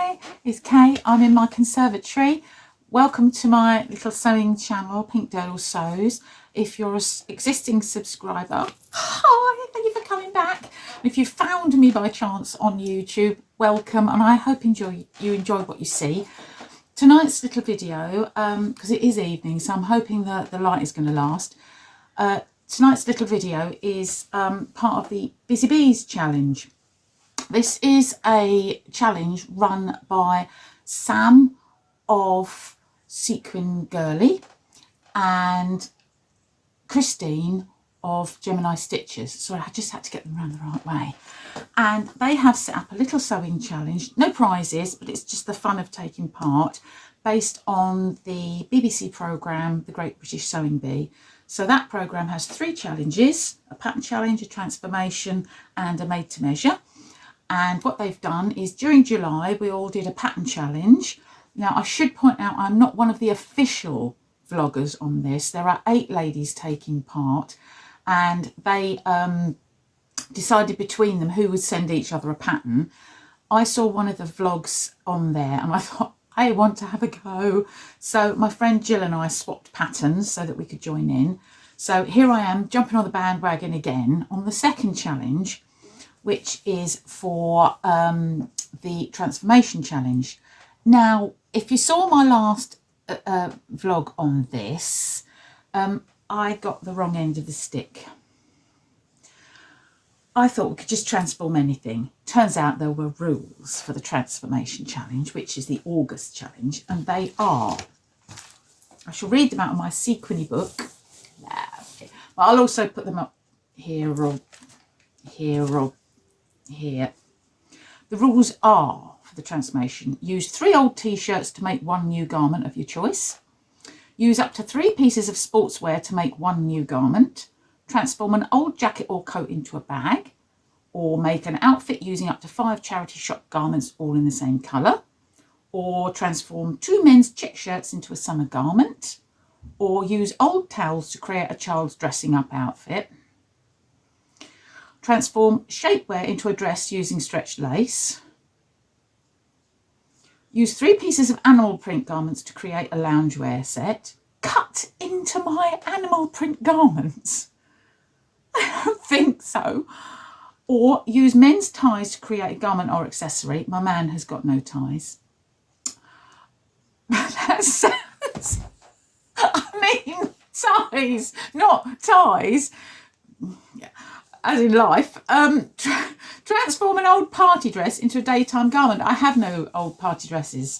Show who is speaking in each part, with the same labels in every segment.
Speaker 1: Hi, it's Kate. I'm in my conservatory. Welcome to my little sewing channel, Pink Doodle Sews. If you're an existing subscriber, hi, thank you for coming back. If you found me by chance on YouTube, welcome, and I hope you enjoy what you see. Tonight's little video, because it is evening, so I'm hoping that the light is going to last. Tonight's little video is part of the Busy Bees challenge. This is a challenge run by Sam of Sequin Girly and Christine of Gemini-Stitcher. Sorry, I just had to get them around the right way. And they have set up a little sewing challenge, no prizes, but it's just the fun of taking part, based on the BBC programme, The Great British Sewing Bee. So that programme has 3 challenges, a pattern challenge, a transformation and a made to measure. And what they've done is during July, we all did a pattern challenge. Now, I should point out, I'm not one of the official vloggers on this. There are 8 ladies taking part, and they decided between them who would send each other a pattern. I saw one of the vlogs on there and I thought, I want to have a go. So my friend Jill and I swapped patterns so that we could join in. So here I am jumping on the bandwagon again on the second challenge, which is for the transformation challenge. Now, if you saw my last vlog on this, I got the wrong end of the stick. I thought we could just transform anything. Turns out there were rules for the transformation challenge, which is the August challenge, and they are, I shall read them out of my sequiny book. But I'll also put them up here or here or here. The rules are, for the transformation: use 3 old t-shirts to make 1 new garment of your choice. Use up to 3 pieces of sportswear to make 1 new garment. Transform an old jacket or coat into a bag, or make an outfit using up to 5 charity shop garments all in the same colour, or transform 2 men's check shirts into a summer garment, or use old towels to create a child's dressing up outfit. Transform shapewear into a dress using stretched lace. Use 3 pieces of animal print garments to create a loungewear set. Cut into my animal print garments. I don't think so. Or use men's ties to create a garment or accessory. My man has got no ties. That sounds, I mean, ties, not ties. Yeah. As in life. Transform an old party dress into a daytime garment. I have no old party dresses.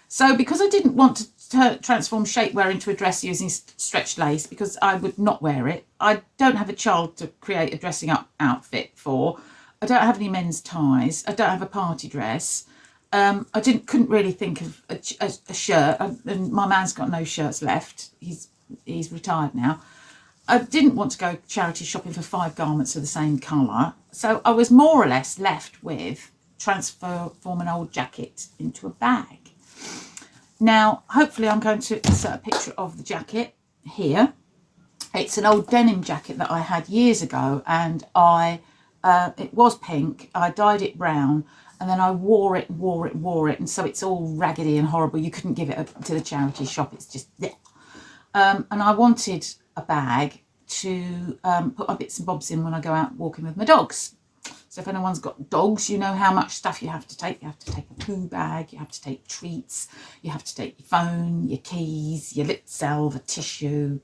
Speaker 1: So because I didn't want to transform shapewear into a dress using stretched lace, because I would not wear it. I don't have a child to create a dressing up outfit for. I don't have any men's ties. I don't have a party dress. I couldn't really think of a shirt, and my man's got no shirts left. He's retired now. I didn't want to go charity shopping for 5 garments of the same colour. So I was more or less left with transform an old jacket into a bag. Now, hopefully I'm going to insert a picture of the jacket here. It's an old denim jacket that I had years ago, and it was pink. I dyed it brown, and then I wore it, and so it's all raggedy and horrible. You couldn't give it to the charity shop. It's just there. And I wanted a bag to put my bits and bobs in when I go out walking with my dogs. So if anyone's got dogs, you know how much stuff you have to take. You have to take a poo bag, you have to take treats, you have to take your phone, your keys, your lip salve, a tissue,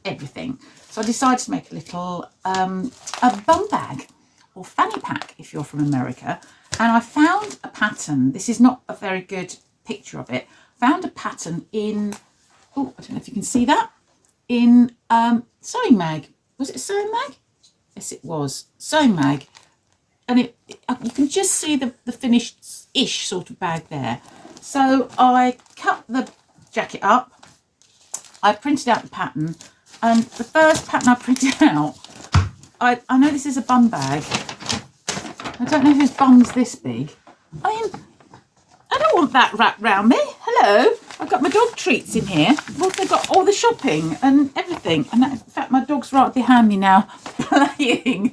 Speaker 1: everything. So I decided to make a little a bum bag, or fanny pack if you're from America. And I found a pattern. This is not a very good picture of it. Found a pattern in, oh, I don't know if you can see that, in Sewing Mag. Was it Sewing Mag? Yes, it was. Sewing Mag. And you can just see the finished-ish sort of bag there. So I cut the jacket up. I printed out the pattern. And the first pattern I printed out, I know this is a bum bag. I don't know whose bum's this big. I mean, I don't want that wrapped round me. Hello. I've got my dog treats in here. I've also got all the shopping and everything. And in fact, my dog's right behind me now playing.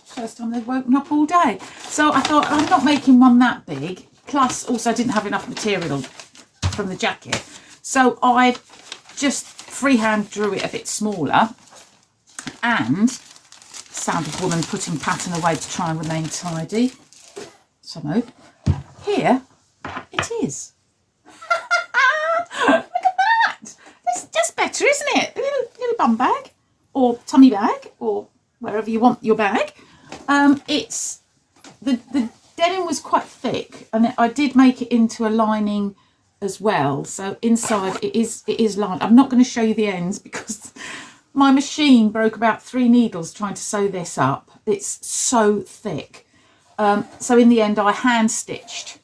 Speaker 1: First time they've woken up all day. So I thought, I'm not making one that big. plus also I didn't have enough material from the jacket, so I just freehand drew it a bit smaller. And sound of woman putting pattern away to try and remain tidy. So here it is. Look at that! It's just better, isn't it? A little bum bag or tummy bag or wherever you want your bag. It's the denim was quite thick, and I did make it into a lining as well. So inside it is lined. I'm not going to show you the ends because my machine broke about 3 needles trying to sew this up. It's so thick. So in the end I hand stitched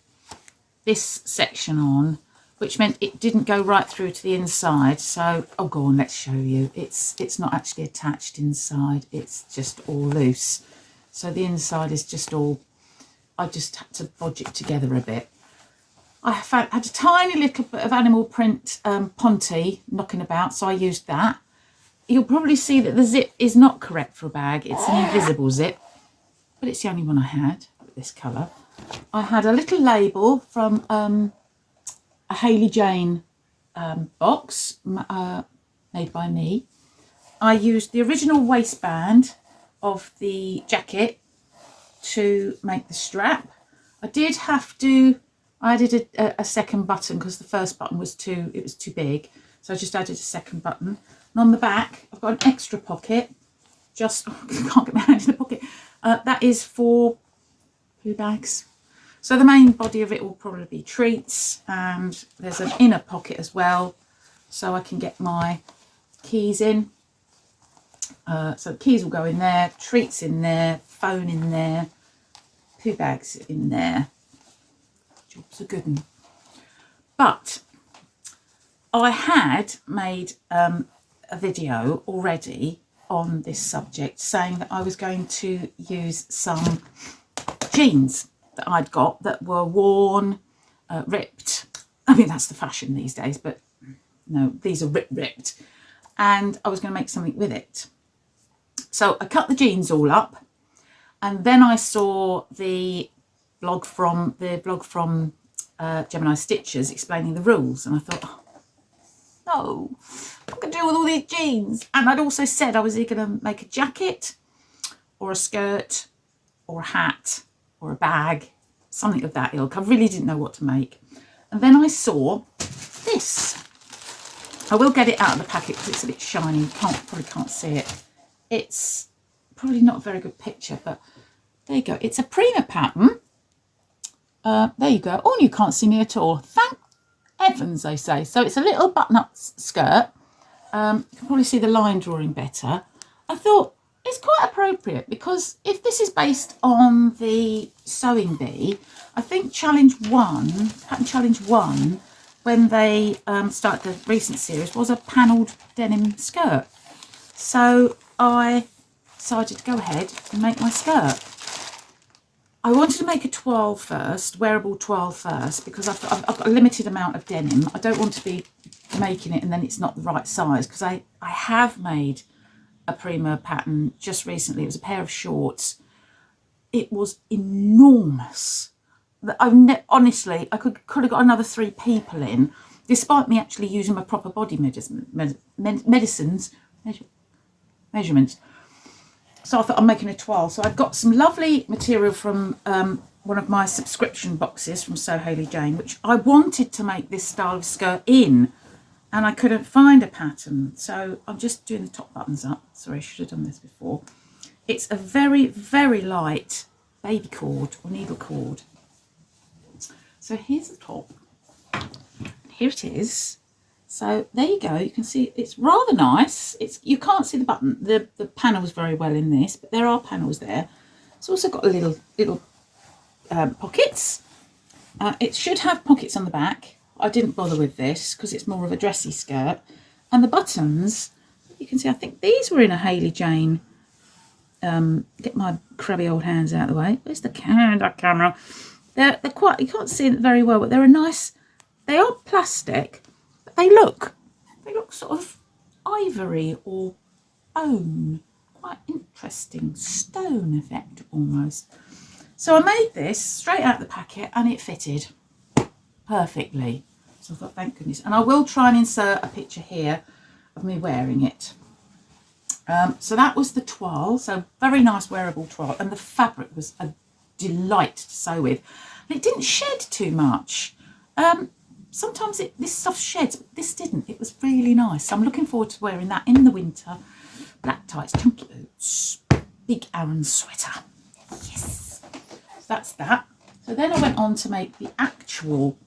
Speaker 1: this section on, which meant it didn't go right through to the inside. So, oh, go on, let's show you. It's not actually attached inside. It's just all loose. So the inside is just all, I just had to bodge it together a bit. I had a tiny little bit of animal print Ponte knocking about, so I used that. You'll probably see that the zip is not correct for a bag. It's an invisible zip, but it's the only one I had with this colour. I had a little label from a Hayley Jane box made by me. I used the original waistband of the jacket to make the strap. I did have to, I added a second button because the first button was too big. So I just added a second button. And on the back, I've got an extra pocket. Just, oh, I can't get my hand in the pocket. That is for poo bags. So the main body of it will probably be treats, and there's an inner pocket as well, so I can get my keys in. So the keys will go in there, treats in there, phone in there, poo bags in there. Job's a good one. But I had made a video already on this subject saying that I was going to use some jeans that I'd got that were worn, ripped. I mean, that's the fashion these days, but no, these are ripped. And I was going to make something with it. So I cut the jeans all up, and then I saw the blog from Gemini-Stitchers explaining the rules, and I thought, oh, no, what can I do with all these jeans? And I'd also said I was either going to make a jacket or a skirt or a hat or a bag, something of that ilk. I really didn't know what to make. And then I saw this. I will get it out of the packet because it's a bit shiny. You probably can't see it. It's probably not a very good picture, but there you go. It's a Prima pattern. There you go. Oh, you can't see me at all. Thank heavens, they say. So it's a little button-up skirt. You can probably see the line drawing better. I thought it's quite appropriate because if this is based on the Sewing Bee, I think Pattern Challenge 1, when they started the recent series, was a panelled denim skirt. So I decided to go ahead and make my skirt. I wanted to make a toile first, wearable toile first, because I've got a limited amount of denim. I don't want to be making it and then it's not the right size, because I have made a Prima pattern just recently. It was a pair of shorts. It was enormous. Honestly, I could have got another 3 people in, despite me actually using my proper body measurements. So I thought I'm making a toile. So I've got some lovely material from one of my subscription boxes from So Hayley Jane, which I wanted to make this style of skirt in, and I couldn't find a pattern. So I'm just doing the top buttons up. Sorry, I should have done this before. It's a very, very light baby cord or needle cord. So here's the top. Here it is. So there you go. You can see it's rather nice. You can't see the button, the panels very well in this, but there are panels there. It's also got a little pockets. It should have pockets on the back. I didn't bother with this because it's more of a dressy skirt. And the buttons, you can see, I think these were in a Hayley Jane. Get my crabby old hands out of the way. Where's the camera? They're quite, you can't see it very well, but they're a nice, they are plastic, but they look sort of ivory or bone, quite interesting stone effect almost. So I made this straight out of the packet and it fitted perfectly. So I thought, thank goodness. And I will try and insert a picture here of me wearing it. So that was the toile. So very nice wearable toile. And the fabric was a delight to sew with. And it didn't shed too much. Sometimes this stuff sheds, but this didn't. It was really nice. So I'm looking forward to wearing that in the winter. Black tights, chunky boots, big Aran sweater. Yes. So that's that. So then I went on to make the actual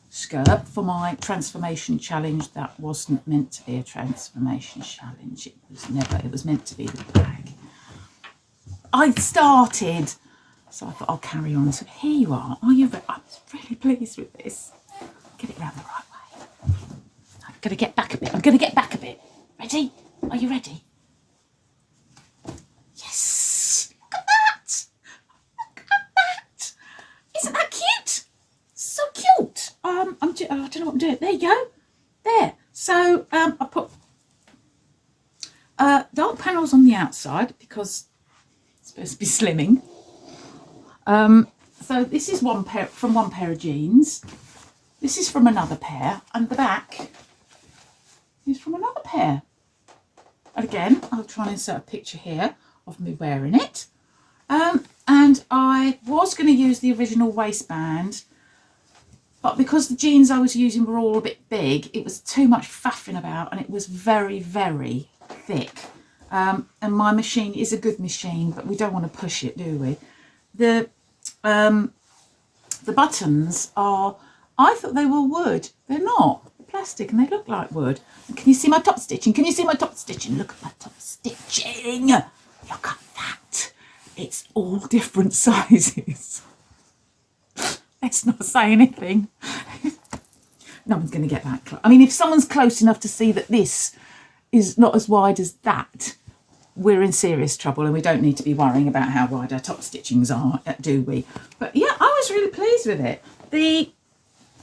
Speaker 1: skirt for my transformation challenge. That wasn't meant to be a transformation challenge. It was never. It was meant to be the bag. I started, so I thought I'll carry on. So here you are. Are you ready? I'm really pleased with this. Get it round the right way. I'm going to get back a bit. I'm going to get back a bit. Ready? Are you ready? Yes. Look at that. Look at that. Isn't that cute? So cute. I don't know what I'm doing. There you go. There. So I put dark panels on the outside because it's supposed to be slimming. So this is one pair from one pair of jeans. This is from another pair, and the back is from another pair. And again, I'll try and insert a picture here of me wearing it. And I was going to use the original waistband, but because the jeans I was using were all a bit big, it was too much faffing about, and it was very, very thick. And my machine is a good machine, but we don't want to push it, do we? The buttons are, I thought they were wood. They're not. They're plastic and they look like wood. And can you see my top stitching? Can you see my top stitching? Look at my top stitching. Look at that. It's all different sizes. Let's not say anything. No one's going to get that close. I mean, if someone's close enough to see that this is not as wide as that, we're in serious trouble and we don't need to be worrying about how wide our top stitchings are, do we? But yeah, I was really pleased with it.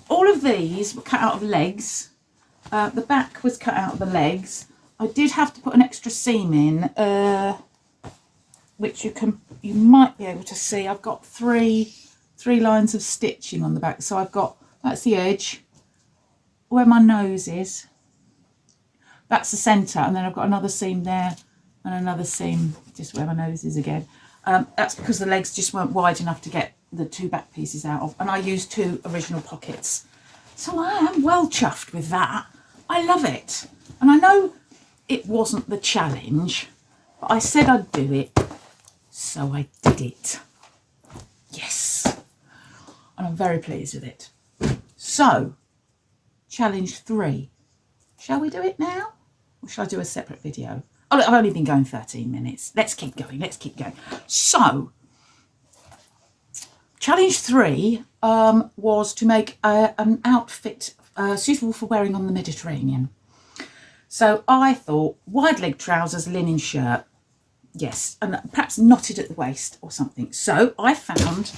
Speaker 1: All of these were cut out of legs. The back was cut out of the legs. I did have to put an extra seam in, which you might be able to see. I've got three lines of stitching on the back. So I've got, that's the edge, where my nose is. That's the centre, and then I've got another seam there and another seam just where my nose is again. That's because the legs just weren't wide enough to get the two back pieces out of, and I used two original pockets. So I am well chuffed with that. I love it. And I know it wasn't the challenge, but I said I'd do it, so I did it. Yes. And I'm very pleased with it. So, challenge 3. Shall we do it now? Or shall I do a separate video? Oh, look, I've only been going 13 minutes. Let's keep going. Let's keep going. So, challenge 3 was to make an outfit suitable for wearing on the Mediterranean. So I thought wide leg trousers, linen shirt. Yes, and perhaps knotted at the waist or something. So I found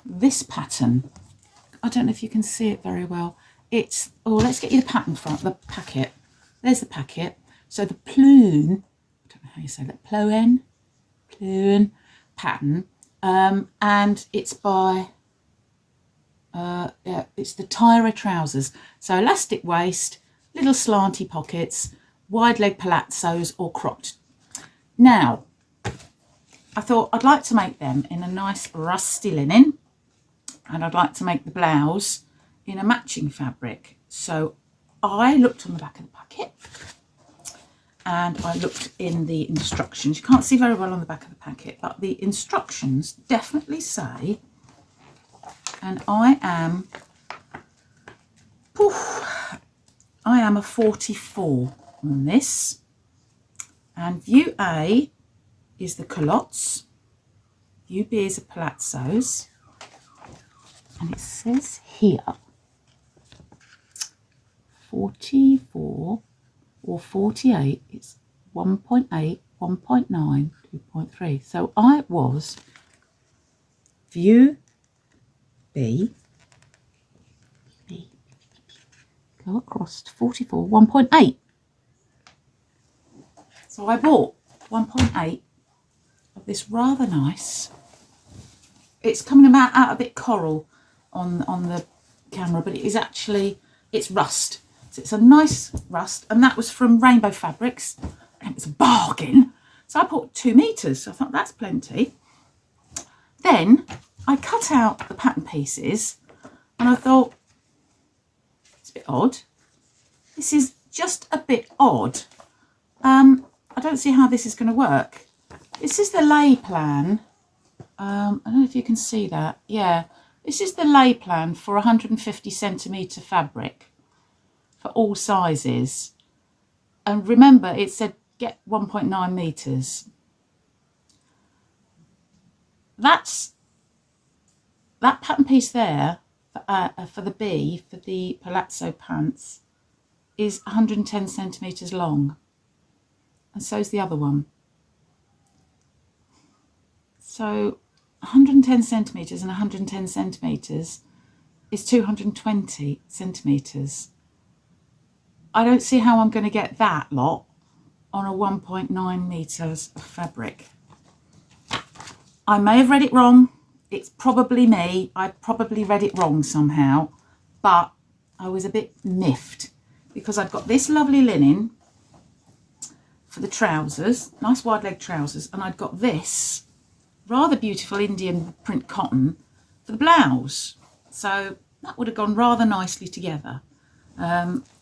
Speaker 1: this pattern. I don't know if you can see it very well. It's, oh, let's get you the pattern from the packet. There's the packet. So the Ploen, I don't know how you say that, Ploen pattern, and it's by, yeah, it's the Tyra trousers. So elastic waist, little slanty pockets, wide leg palazzos or cropped. Now, I thought I'd like to make them in a nice rusty linen, and I'd like to make the blouse in a matching fabric. So I looked on the back of the packet and I looked in the instructions. You can't see very well on the back of the packet, but the instructions definitely say, and I am a 44 on this, and view A is the culottes, view B is the palazzos, and it says here 44 or 48, it's 1.8, 1.9, 2.3. So I was view B, go across to 44, 1.8. So I bought 1.8 of this rather nice it's coming out a bit coral on the camera, but it is actually, it's rust. So it's a nice rust, and that was from Rainbow Fabrics, and it was a bargain. So I bought 2 meters. So I thought that's plenty. Then I cut out the pattern pieces, and I thought it's a bit odd. This is just a bit odd. I don't see how this is going to work. This is the lay plan. I don't know if you can see that. Yeah, this is the lay plan for 150 centimetre fabric for all sizes. And remember, it said get 1.9 metres. That pattern piece there for the B, for the Palazzo pants, is 110 centimetres long. And so is the other one. So 110 centimetres and 110 centimetres is 220 centimetres. I don't see how I'm going to get that lot on a 1.9 metres of fabric. I may have read it wrong. It's probably me. I probably read it wrong somehow. But I was a bit miffed because I've got this lovely linen for the trousers, nice wide leg trousers, and I'd got this rather beautiful Indian print cotton for the blouse. So that would have gone rather nicely together.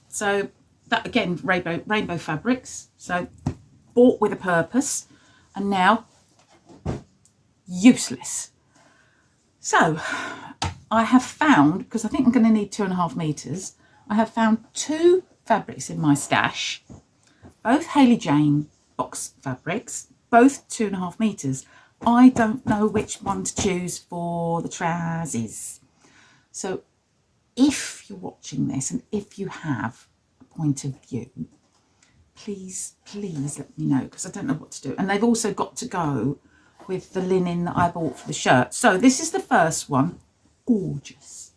Speaker 1: So that, again, rainbow fabrics. So bought with a purpose, and now useless. So I have found, because I think I'm going to need 2.5 meters, I have found 2 fabrics in my stash, both Hayley Jane box fabrics, both 2.5 meters. I don't know which one to choose for the trousers. So if you're watching this and if you have a point of view, please let me know, because I don't know what to do. And they've also got to go with the linen that I bought for the shirt. So this is the first one. Gorgeous.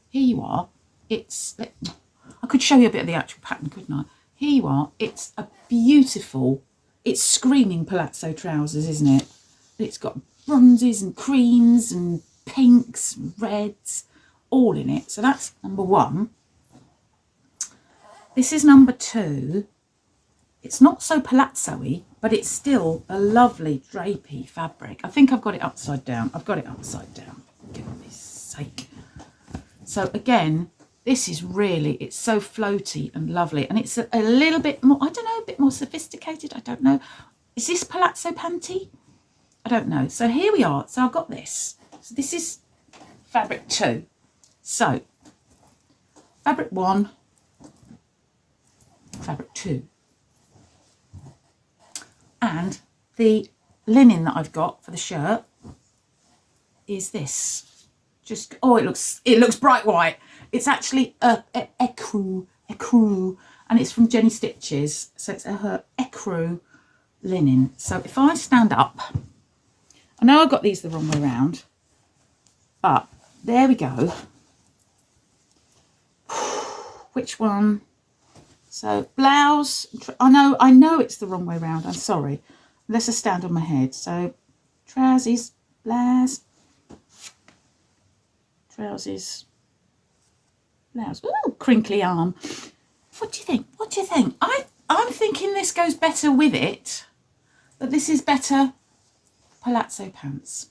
Speaker 1: Here you are. I could show you a bit of the actual pattern, couldn't I? Here you are. It's a beautiful, it's screaming Palazzo trousers, isn't it? It's got bronzes and creams and pinks and reds all in it. So that's number 1. This is number 2. It's not so palazzo-y, but it's still a lovely drapey fabric. I think I've got it upside down. I've got it upside down, for goodness sake. So again, this is really, it's so floaty and lovely. And it's a little bit more, I don't know, a bit more sophisticated. I don't know. Is this Palazzo panty? I don't know. So here we are. So I've got this. So this is fabric 2. So fabric 1, fabric 2. And the linen that I've got for the shirt is this. Just, oh, it looks bright white. It's actually a ecru, and it's from Jenny Stitches. So it's her ecru linen. So if I stand up, I know I got these the wrong way around, but there we go. Which one? So blouse, I know it's the wrong way around. I'm sorry, unless I stand on my head. So trousers, blouse, trousers, blouse. Ooh, crinkly arm. What do you think? What do you think? I'm thinking this goes better with it, but this is better Palazzo pants.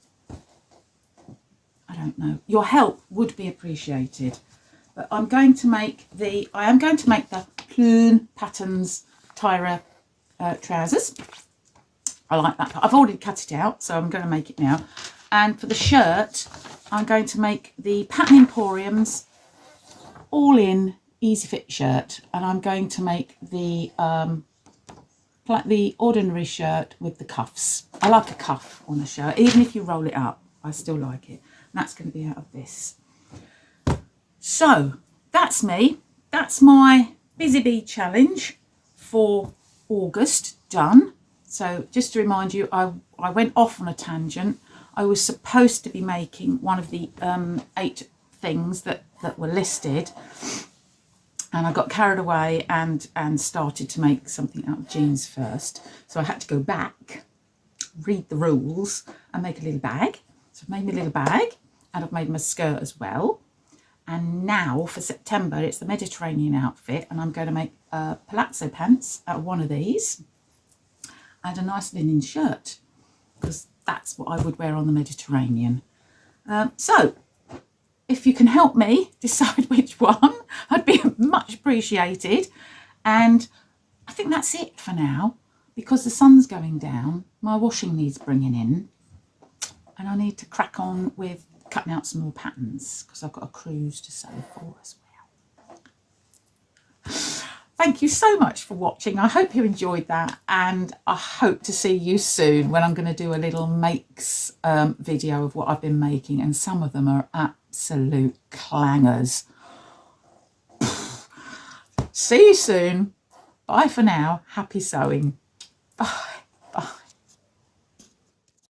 Speaker 1: I don't know. Your help would be appreciated. But I am going to make the Ploen Patterns Tyra trousers. I like that. I've already cut it out, so I'm going to make it now. And for the shirt, I'm going to make the Pattern Emporium's all-in easy fit shirt, and I'm going to make the like the ordinary shirt with the cuffs. I like a cuff on a shirt, even if you roll it up. I still like it. And that's going to be out of this. So that's me. That's my Busy Bee challenge for August done. So just to remind you, I went off on a tangent. I was supposed to be making one of the 8 things that were listed, and I got carried away and started to make something out of jeans first. So I had to go back, read the rules, and make a little bag. So I've made my little bag and I've made my skirt as well. And now for September, it's the Mediterranean outfit, and I'm going to make palazzo pants out of one of these and a nice linen shirt, because that's what I would wear on the Mediterranean. So if you can help me decide which one, I'd be much appreciated. And I think that's it for now, because the sun's going down. My washing needs bringing in, and I need to crack on with cutting out some more patterns, because I've got a cruise to sew for as well. Thank you so much for watching. I hope you enjoyed that, and I hope to see you soon when I'm going to do a little makes video of what I've been making, and some of them are absolute clangers. See you soon. Bye for now. Happy sewing. Bye. Bye.